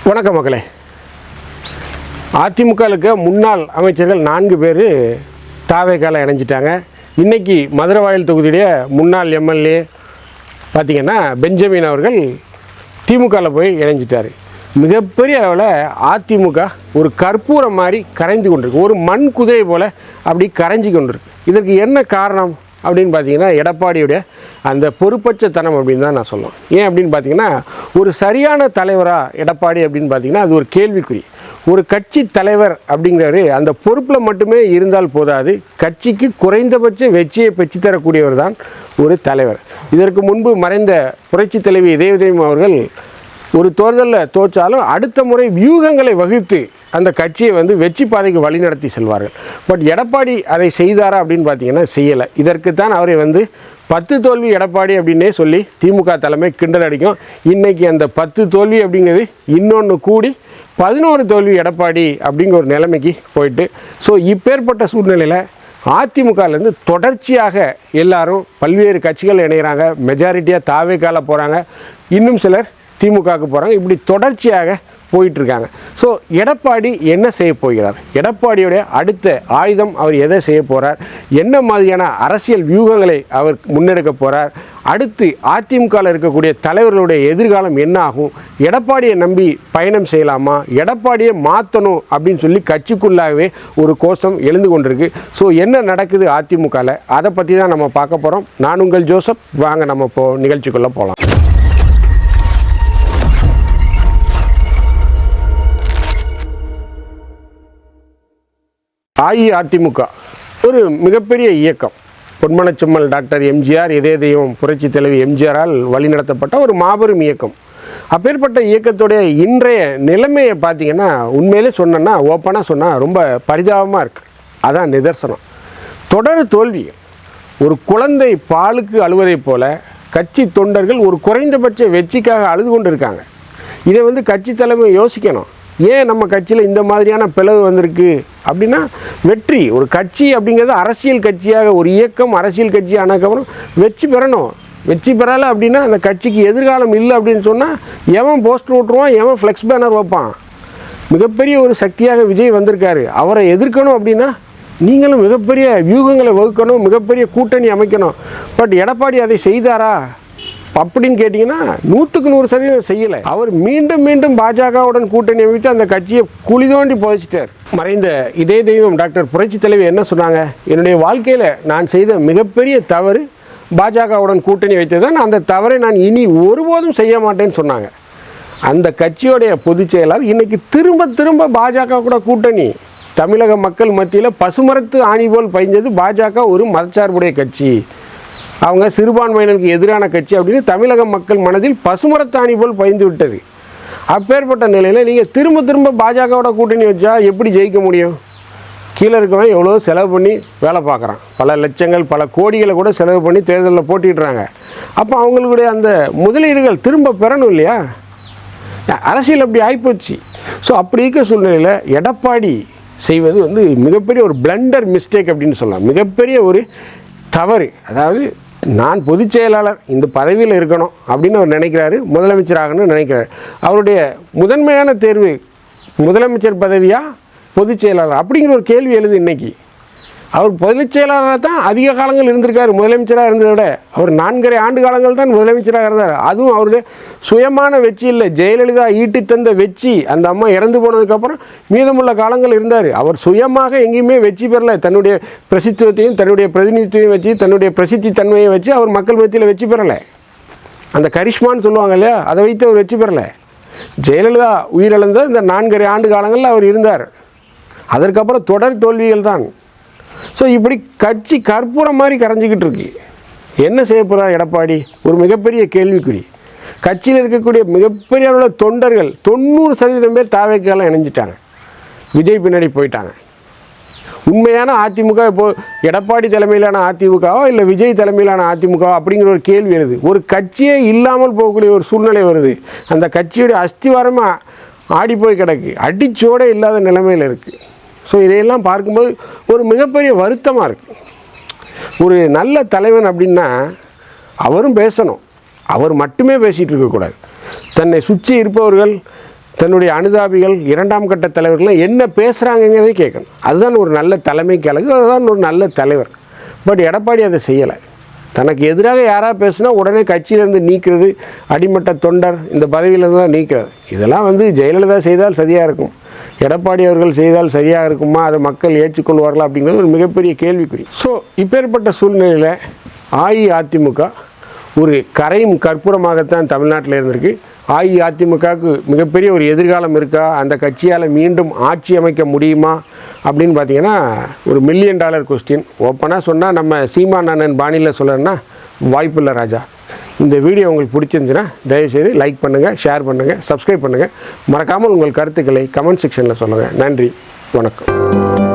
வணக்கம் மக்களே. அதிமுகவுக்கு முன்னாள் அமைச்சர்கள் 4 பேர் தாவேக்கால இணைஞ்சிட்டாங்க. இன்றைக்கி மதுரவாயல் தொகுதியுடைய முன்னாள் எம்எல்ஏ பார்த்திங்கன்னா பெஞ்சமின் அவர்கள் திமுகவில் போய் இணைஞ்சிட்டார். மிகப்பெரிய அளவில் அதிமுக ஒரு கற்பூரம் மாதிரி கரைந்து கொண்டிருக்கு, ஒரு மண் குதிரை போல் அப்படி கரைஞ்சி கொண்டிருக்கு. இதற்கு என்ன காரணம் அப்படின்னு பார்த்தீங்கன்னா எடப்பாடியுடைய அந்த பொறுப்பற்றத்தனம் அப்படின்னு தான் நான் சொல்லுவேன். ஏன் அப்படின்னு பார்த்தீங்கன்னா ஒரு சரியான தலைவராக எடப்பாடி அப்படின்னு பார்த்தீங்கன்னா அது ஒரு கேள்விக்குறி. ஒரு கட்சி தலைவர் அப்படிங்கிறாரு அந்த பொறுப்பில் மட்டுமே இருந்தால் போதாது, கட்சிக்கு குறைந்தபட்ச வெற்றியை பெற்று தரக்கூடியவர் தான் ஒரு தலைவர். இதற்கு முன்பு மறைந்த புரட்சி தலைவி இதயதேவம் அவர்கள் ஒரு தேர்தலில் தோற்றாலும் அடுத்த முறை வியூகங்களை வகுத்து அந்த கட்சியை வெற்றி பாதைக்கு வழிநடத்தி செல்வார்கள். பட் எடப்பாடி அதை செய்தாரா அப்படின்னு பார்த்தீங்கன்னா செய்யலை. இதற்குத்தான் அவரை 10 தோல்வி எடப்பாடி அப்படின்னே சொல்லி திமுக தலைமை கிண்டல் அடிக்கும். இன்றைக்கி அந்த 10 தோல்வி அப்படிங்கிறது இன்னொன்று கூடி 11 தோல்வி எடப்பாடி அப்படிங்கிற ஒரு நிலைமைக்கு போயிட்டு, ஸோ இப்பேற்பட்ட சூழ்நிலையில் அதிமுகலேருந்து தொடர்ச்சியாக எல்லாரும் பல்வேறு கட்சிகள் இணைகிறாங்க. மெஜாரிட்டியாக தாவேக்கால போகிறாங்க, இன்னும் சிலர் திமுகவுக்கு போகிறாங்க. இப்படி தொடர்ச்சியாக போயிட்டுருக்காங்க. ஸோ எடப்பாடி என்ன செய்ய போகிறார், எடப்பாடியோடைய அடுத்த ஆயுதம் அவர் எதை செய்ய போகிறார், என்ன மாதிரியான அரசியல் வியூகங்களை அவர் முன்னெடுக்க போகிறார், அடுத்து அதிமுகவில் இருக்கக்கூடிய தலைவர்களுடைய எதிர்காலம் என்ன ஆகும், எடப்பாடியை நம்பி பயணம் செய்யலாமா, எடப்பாடியை மாற்றணும் அப்படின்னு சொல்லி கட்சிக்குள்ளாகவே ஒரு கோஷம் எழுந்து கொண்டிருக்கு. ஸோ என்ன நடக்குது அதிமுகவில், அதை பற்றி தான் நம்ம பார்க்க போகிறோம். நான் உங்கள் ஜோசப். வாங்க நம்ம நிகழ்ச்சிக்குள்ளே போகலாம். அஇஅதிமுக ஒரு மிகப்பெரிய இயக்கம். பொன்மனச்செம்மல் டாக்டர் எம்ஜிஆர், இதயதெய்வம் புரட்சி தலைவி எம்ஜிஆரால் வழிநடத்தப்பட்ட ஒரு மாபெரும் இயக்கம். அப்பேற்பட்ட இயக்கத்துடைய இன்றைய நிலைமையை பார்த்திங்கன்னா உண்மையிலே சொன்னேன்னா ஓப்பனாக சொன்னால் ரொம்ப பரிதாபமாக இருக்குது. அதான் நிதர்சனம். தொடர் தோல்வி. ஒரு குழந்தை பாலுக்கு அழுவதை போல் கட்சி தொண்டர்கள் ஒரு குறைந்தபட்ச வெற்றிக்காக அழுது கொண்டு இருக்காங்க. இதை கட்சி தலைமை யோசிக்கணும். ஏன் நம்ம கட்சியில் இந்த மாதிரியான பிளவு வந்திருக்கு அப்படின்னா, வெற்றி ஒரு கட்சி அப்படிங்கிறது அரசியல் கட்சியாக, ஒரு இயக்கம் அரசியல் கட்சி ஆனதுக்கப்புறம் வெற்றி பெறணும். வெற்றி பெறலை அப்படின்னா அந்த கட்சிக்கு எதிர்காலம் இல்லை அப்படின்னு சொன்னால் எவன் போஸ்டர் ஓட்டுருவான், எவன் ஃப்ளெக்ஸ் பேனர் வைப்பான். மிகப்பெரிய ஒரு சக்தியாக விஜய் வந்திருக்காரு. அவரை எதிர்க்கணும் அப்படின்னா நீங்களும் மிகப்பெரிய வியூகங்களை வகுக்கணும், மிகப்பெரிய கூட்டணி அமைக்கணும். பட் எடப்பாடி அதை செய்தாரா அப்படின்னு கேட்டிங்கன்னா 100% செய்யலை. அவர் மீண்டும் மீண்டும் பாஜகவுடன் கூட்டணி அமைத்து அந்த கட்சியை குழி தோண்டி புதைச்சிட்டார். மறைந்த இதயதெய்வம் டாக்டர் புரட்சி தலைவி என்ன சொன்னாங்க, என்னுடைய வாழ்க்கையில் நான் செய்த மிகப்பெரிய தவறு பாஜகவுடன் கூட்டணி வைத்தது தான், அந்த தவறை நான் இனி ஒருபோதும் செய்ய மாட்டேன்னு சொன்னாங்க. அந்த கட்சியோடைய பொதுச் செயலாளர் இன்றைக்கி திரும்ப பாஜக கூட கூட்டணி. தமிழக மக்கள் மத்தியில் பசுமரத்து ஆணி போல் பயஞ்சது பாஜக ஒரு மதச்சார்புடைய கட்சி, அவங்க சிறுபான்மையினருக்கு எதிரான கட்சி அப்படின்னு தமிழக மக்கள் மனதில் பசுமரத்தாணி போல் பயந்து விட்டது. அப்பேற்பட்ட நிலையில் நீங்கள் திரும்ப பாஜகவோட கூட்டணி வச்சா எப்படி ஜெயிக்க முடியும்? கீழே இருக்கவன் எவ்வளோ செலவு பண்ணி வேலை பார்க்குறான், பல லட்சங்கள் பல கோடிகளை கூட செலவு பண்ணி தேர்தலில் போட்டிடுறாங்க. அப்போ அவங்களுடைய அந்த முதலீடுகள் திரும்ப பெறணும் இல்லையா? அரசியல் அப்படி ஆகிப்போச்சு. ஸோ அப்படி இருக்க சூழ்நிலையில் எடப்பாடி செய்வது மிகப்பெரிய ஒரு பிளண்டர் மிஸ்டேக் அப்படின்னு சொல்லலாம். மிகப்பெரிய ஒரு தவறு. அதாவது நான் பொதுச் செயலாளர் இந்த பதவியில் இருக்கணும் அப்படின்னு அவர் நினைக்கிறாரு, முதலமைச்சராகணும்னு நினைக்கிறார். அவருடைய முதன்மையான தேர்வு முதலமைச்சர் பதவியா பொதுச் செயலாளர் அப்படிங்கிற ஒரு கேள்வி எழுது. இன்றைக்கி அவர் பொதுச் செயலாளராக தான் அதிக காலங்கள் இருந்திருக்கார். முதலமைச்சராக இருந்ததை விட அவர் 4.5 ஆண்டு காலங்கள் தான் முதலமைச்சராக இருந்தார். அதுவும் அவருடைய சுயமான வெற்றி இல்லை, ஜெயலலிதா ஈட்டி தந்த வெற்றி. அந்த அம்மா இறந்து போனதுக்கப்புறம் மீதமுள்ள காலங்கள் இருந்தார். அவர் சுயமாக எங்கேயுமே வெற்றி பெறலை. தன்னுடைய பிரசித்துவத்தையும் தன்னுடைய பிரதிநிதித்துவம் வச்சு தன்னுடைய பிரசித்தி தன்மையை வச்சு அவர் மக்கள் மத்தியில் வெற்றி பெறலை. அந்த கரிஷ்மான்னு சொல்லுவாங்க இல்லையா, அதை வைத்து அவர் வெற்றி பெறலை. ஜெயலலிதா உயிரிழந்த இந்த 4.5 ஆண்டு காலங்களில் அவர் இருந்தார். அதற்கப்புறம் தொடர் தோல்விகள் தான். ஸோ இப்படி கட்சி கற்பூரம் மாதிரி கரைஞ்சிக்கிட்டு இருக்கு. என்ன செய்ய போகிறார் எடப்பாடி? ஒரு மிகப்பெரிய கேள்விக்குறி. கட்சியில் இருக்கக்கூடிய மிகப்பெரிய அளவில் தொண்டர்கள் 90% பேர் தாவேக்கால இணைஞ்சிட்டாங்க, விஜய் பின்னாடி போயிட்டாங்க. உண்மையான அதிமுக இப்போது எடப்பாடி தலைமையிலான அதிமுகவோ இல்லை விஜய் தலைமையிலான அதிமுகவோ அப்படிங்கிற ஒரு கேள்வி எழுது. ஒரு கட்சியே இல்லாமல் போகக்கூடிய ஒரு சூழ்நிலை வருது. அந்த கட்சியுடைய அஸ்திவாரமாக ஆடி போய் கிடக்கு, அடிச்சோடே இல்லாத நிலைமையில் இருக்குது. ஸோ இதையெல்லாம் பார்க்கும்போது ஒரு மிகப்பெரிய வருத்தமாக இருக்குது. ஒரு நல்ல தலைவன் அப்படின்னா அவரும் பேசணும், அவர் மட்டுமே பேசிகிட்டு இருக்கக்கூடாது. தன்னை சுற்றி இருப்பவர்கள் தன்னுடைய அனுதாபிகள் 2ஆம் கட்ட தலைவர்கள்லாம் என்ன பேசுகிறாங்கங்கிறதே கேட்கணும். அதுதான் ஒரு நல்ல தலைமை கழகு, அதுதான் ஒரு நல்ல தலைவர். பட் எடப்பாடி அதை செய்யலை. தனக்கு எதிராக யாராவது பேசுனா உடனே கட்சியிலேருந்து நீக்கிறது, அடிமட்ட தொண்டர் இந்த பதவியிலேருந்து தான் நீக்கிறது. இதெல்லாம் ஜெயலலிதா செய்தால் சரியாக இருக்கும், எடப்பாடி அவர்கள் செய்தால் சரியாக இருக்குமா, அதை மக்கள் ஏற்றுக்கொள்வார்களா அப்படிங்கிறது ஒரு மிகப்பெரிய கேள்விக்குறி. ஸோ இப்பேற்பட்ட சூழ்நிலையில் அஇஅதிமுக ஒரு கரையும் கற்பூரமாகத்தான் தமிழ்நாட்டில் இருந்திருக்கு. அஇஅதிமுகவுக்கு மிகப்பெரிய ஒரு எதிர்காலம் இருக்கா, அந்த கட்சியால் மீண்டும் ஆட்சி அமைக்க முடியுமா அப்படின்னு பார்த்தீங்கன்னா ஒரு $1 மில்லியன் கொஸ்டின். ஓப்பனாக சொன்னால் நம்ம சீமான் அண்ணன் பாணியில் சொல்லணும்னா வாய்ப்பில்லை ராஜா. இந்த வீடியோ உங்களுக்கு பிடிச்சிருந்துச்சுன்னா தயவுசெய்து லைக் பண்ணுங்கள், ஷேர் பண்ணுங்கள், சப்ஸ்கிரைப் பண்ணுங்கள். மறக்காமல் உங்கள் கருத்துக்களை கமெண்ட் செக்ஷனில் சொல்லுங்கள். நன்றி, வணக்கம்.